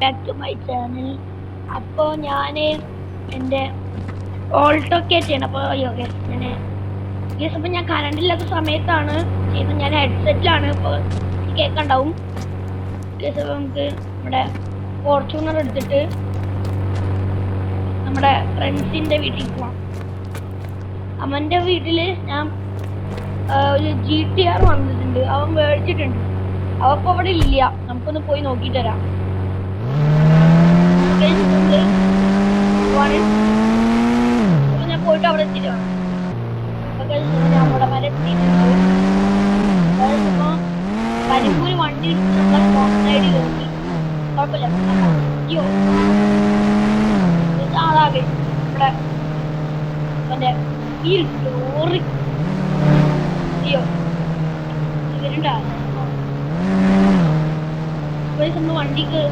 Back to my channel. അപ്പോൾ ഞാൻ എൻ്റെ ഓൾട്ടൊക്കെ ചെയ്യണം. അപ്പോൾ ഞാൻ കറണ്ടില്ലാത്ത സമയത്താണ് ചെയ്തത്. ഞാൻ ഹെഡ്സെറ്റിലാണ്. ഇപ്പോൾ കേൾക്കണ്ടാവും. അപ്പോൾ നമുക്ക് നമ്മുടെ ഫോർച്യൂണർ എടുത്തിട്ട് നമ്മുടെ ഫ്രണ്ട്സിൻ്റെ വീട്ടിൽ പോവാം. അവൻ്റെ വീട്ടിൽ ഞാൻ ഒരു GTR വന്നിട്ടുണ്ട്. അവൻ മേടിച്ചിട്ടുണ്ട്. അവപ്പോൾ അവിടെ ഇല്ല. നമുക്കൊന്ന് പോയി നോക്കിയിട്ട് വരാം. ഞാൻ പോയിട്ട് അവിടെ എത്തിയിട്ട് വേണം. നമ്മുടെ മരത്തിട്ടുണ്ട്. കരിമ്പൂര് വണ്ടി നമ്മളെ സൈഡ് കയറി കുഴപ്പമില്ല. അയ്യോ ആളാകെ നമ്മുടെ അവൻ്റെ ഈ ലോറി അയ്യോ ഇവരുണ്ടാ നമ്മൾ വണ്ടിക്ക്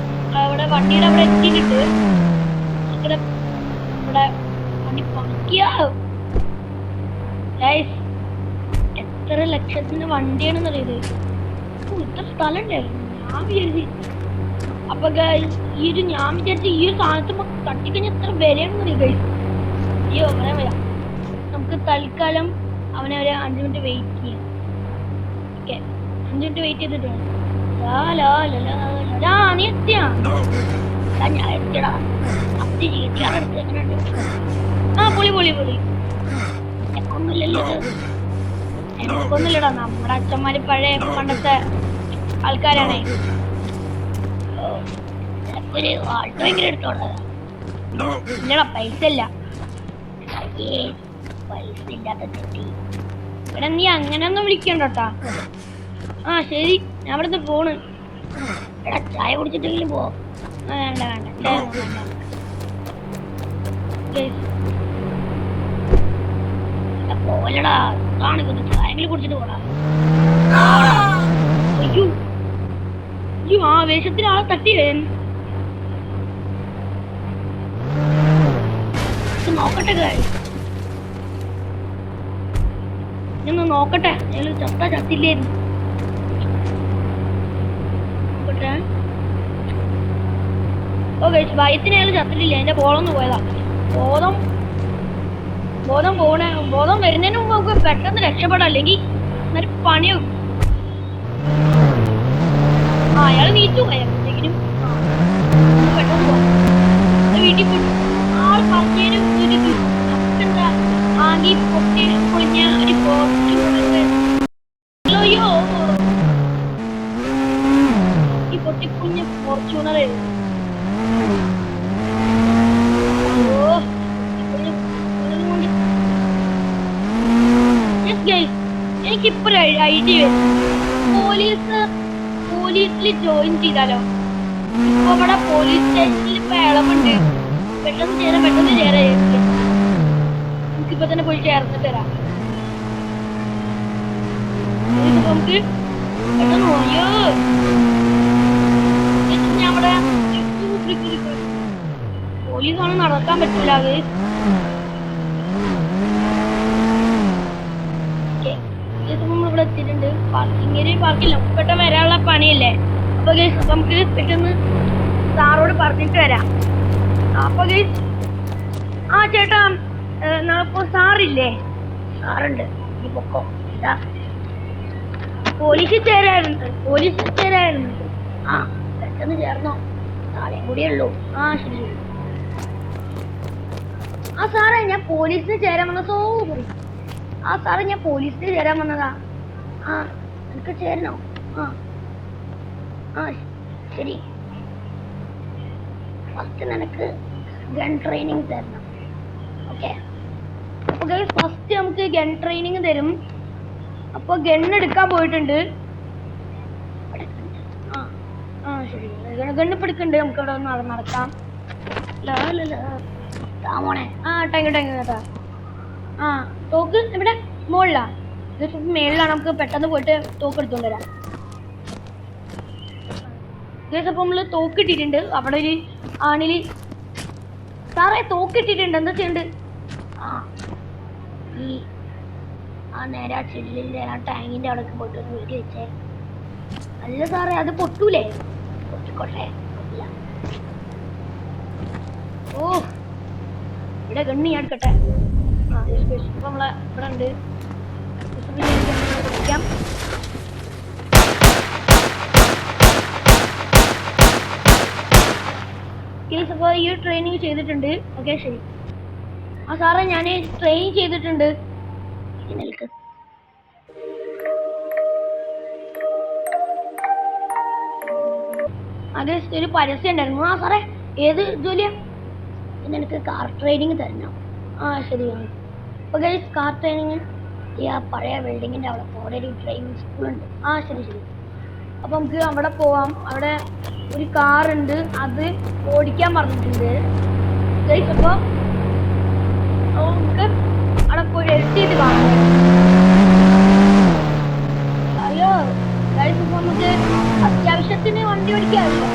അവിടെ വണ്ടിയുടെ അവിടെ എത്തിയിട്ട് അങ്ങനെ ഇവിടെ വണ്ടി പണിക്കുക. എത്ര ലക്ഷത്തിന് വണ്ടിയാണെന്ന് അറിയത്. ഇത്ര സ്ഥലം ഉണ്ടായിരുന്നു. ഞാൻ വിചാരിച്ചു അപ്പൊ ഞാൻ വിചാരിച്ചു ഈ ഒരു സാധനത്ത് തട്ടിക്കഴിഞ്ഞാൽ എത്ര വിലയാണെന്ന് അറിയാം ഗൈസ്. അയ്യോ പറയാൻ വരാം. നമുക്ക് തൽക്കാലം അവനെ ഒരു 5 മിനിറ്റ് വെയിറ്റ് ചെയ്യാം. ഓക്കെ 5 മിനിറ്റ് വെയിറ്റ് ചെയ്തിട്ട് നീ എത്തിയാ ഞാൻ എത്തിയടാ. പൊളി പൊളി പൊളി. എനിക്കൊന്നുമില്ലടാ. നമ്മുടെ അച്ഛന്മാര് പഴയ പണ്ടത്തെ ആൾക്കാരാണേ. ഒരു ആൾട്ടോ എങ്ങനെ എടുത്തോളാം. ഇല്ലടാ പൈസ ഇല്ല. പൈസ ഇല്ലാത്ത തെറ്റി. എടാ നീ അങ്ങനെയൊന്നും വിളിക്കണ്ടോട്ടാ. ആ ശരി ഞാൻ ഇവിടുന്ന് പോണ്. എടാ ചായ കുടിച്ചിട്ടെങ്കിലും പോ. വേണ്ട വേണ്ട പോലടാ. കാണിക്കുന്നു ചായങ്കിലും കുടിച്ചിട്ട് പോടാ. അയ്യോ അയ്യോ ആവേശത്തിൽ ആളെ തട്ടിയേ. നോക്കട്ടെ ഞാൻ നോക്കട്ടെ. ചത്ത ചത്തില്ലായിരുന്നു. നോക്കട്ടെ. ഓക്കെ ഭയത്തിനായാലും ചത്തിട്ടില്ല. എന്റെ ബോധമൊന്നും പോയതാ. ബോധം വരുന്നതിന് മുമ്പ് നമുക്ക് പെട്ടെന്ന് രക്ഷപ്പെടാം. അല്ലെങ്കിൽ എന്നൊരു പണിയാവും. അയാൾ നീച്ചു പോയപ്പോഴത്തേക്കിനും പെട്ടെന്ന് പോകാം. വീട്ടിൽ പോയി ആൾ പറഞ്ഞതിനും എന്താ ആകി പൊട്ടി പൊളിഞ്ഞ ഒരു ഈ പൊട്ടിപ്പൊളിഞ്ഞ ഫോർച്യൂണർ എനിക്കിപ്പോ ഒരു ഐഡിയ വരും. പോലീസിൽ ജോയിൻ ചെയ്താലോ? ഇപ്പൊ അവിടെ പോലീസ് സ്റ്റേഷനിൽ ഇപ്പൊ ഇളവുണ്ട്. പെട്ടെന്ന് ചേരാം നമുക്കിപ്പോ തന്നെ പോയി ചേർന്നിട്ട് വരാം. നമുക്ക് പെട്ടെന്ന് പോയോ. അവിടെ പോലീസാണ് നടക്കാൻ പറ്റില്ല. അത് ഇവിടെ എത്തിയിട്ടുണ്ട്. പാർക്കില്ല. പെട്ടെന്ന് വരാനുള്ള പണിയല്ലേ. അപ്പൊ നമുക്ക് പെട്ടെന്ന് സാറോട് പറഞ്ഞിട്ട് വരാം. അപ്പൊ ആ ചേട്ടാ നാളെ സാറില്ലേ? സാറുണ്ട്. ഈ പൊക്കോ ഇതാ പോലീസിൽ ചേരായിരുന്നു. ആ പെട്ടെന്ന് ചേർന്നോ. നാളെയും കൂടിയേ ഉള്ളൂ. ആ ശരി. ആ സാറേ ഞാൻ പോലീസിന് ചേരാൻ വന്ന ആ സാറേ ഞാൻ പോലീസിന് ചേരാൻ വന്നതാ. ആ എനിക്ക് ചേരണോ? ആ ശരി. ഫസ്റ്റ് നിനക്ക് ഗൺ ട്രെയിനിങ് തരണം. ഓക്കെ അപ്പൊ ഫസ്റ്റ് നമുക്ക് ഗൺ ട്രെയിനിങ് തരും. അപ്പൊ ഗൺ എടുക്കാൻ പോയിട്ടുണ്ട്. ആ ശരി ഗണ്ണിപ്പ് എടുക്കണ്ട്. നമുക്ക് അവിടെ ഒന്ന് നടക്കാം. മോനെ ടാങ്ക് കേട്ടാ. ആ തോക്ക് ഇവിടെ മുകളിലാ. മേളിലാണ്. നമുക്ക് പെട്ടെന്ന് പോയിട്ട് തോക്ക് എടുത്തോണ്ട് വരാം. അപ്പൊ നമ്മള് തോക്കിട്ടിട്ടുണ്ട്. അവിടെ ഒരു ആണില് സാറേ തോക്കിട്ടിട്ടുണ്ട്. എന്താ ചെയ്യണ്ട്? നേരെ ആ ചില്ലിന്റെ ആ ടാങ്കിന്റെ അവിടെ പോയിട്ട് ഒന്ന് വെടി വെച്ചേ. അല്ല സാറേ അത് പൊട്ടൂലേ? പൊട്ടിക്കോട്ടെ. ഓ ഇവിടെ ഗണ്ണ് ഞാൻ എടുക്കട്ടെ. ആ ഇപ്പൊ നമ്മളെ ഇവിടെ ഉണ്ട്. പഠിക്കാം. അപ്പോൾ ഈ ട്രെയിനിങ് ചെയ്തിട്ടുണ്ട്. ഓക്കെ ശരി. ആ സാറേ ഞാൻ ട്രെയിൻ ചെയ്തിട്ടുണ്ട്. നിൽക്ക്. അത് ഒരു പരസ്യം ഉണ്ടായിരുന്നു. ആ സാറേ ഏത് ജോലിയാ? എനിക്ക് കാർ ട്രെയിനിങ് തരണം. ആ ശരിയാണ്. അപ്പോൾ ഗൈസ് കാർ ട്രെയിനിങ് ഈ ആ പഴയ ബിൽഡിങ്ങിൻ്റെ അവിടെ അവിടെ ഒരു ട്രെയിനിങ് സ്കൂളുണ്ട്. ആ ശരി ശരി. അപ്പോൾ നമുക്ക് അവിടെ പോവാം. അവിടെ ഒരു കാറുണ്ട്, അത് ഓടിക്കാൻ പറഞ്ഞിട്ടുണ്ട് ഗൈസ്. അപ്പോൾ നമുക്ക് അവിടെ പോയി എഡിറ്റ് ചെയ്ത് കാണാം. അയ്യോ ഗൈസ്, ഇപ്പോൾ നമുക്ക് അത്യാവശ്യത്തിന് വണ്ടി ഓടിക്കാമല്ലോ.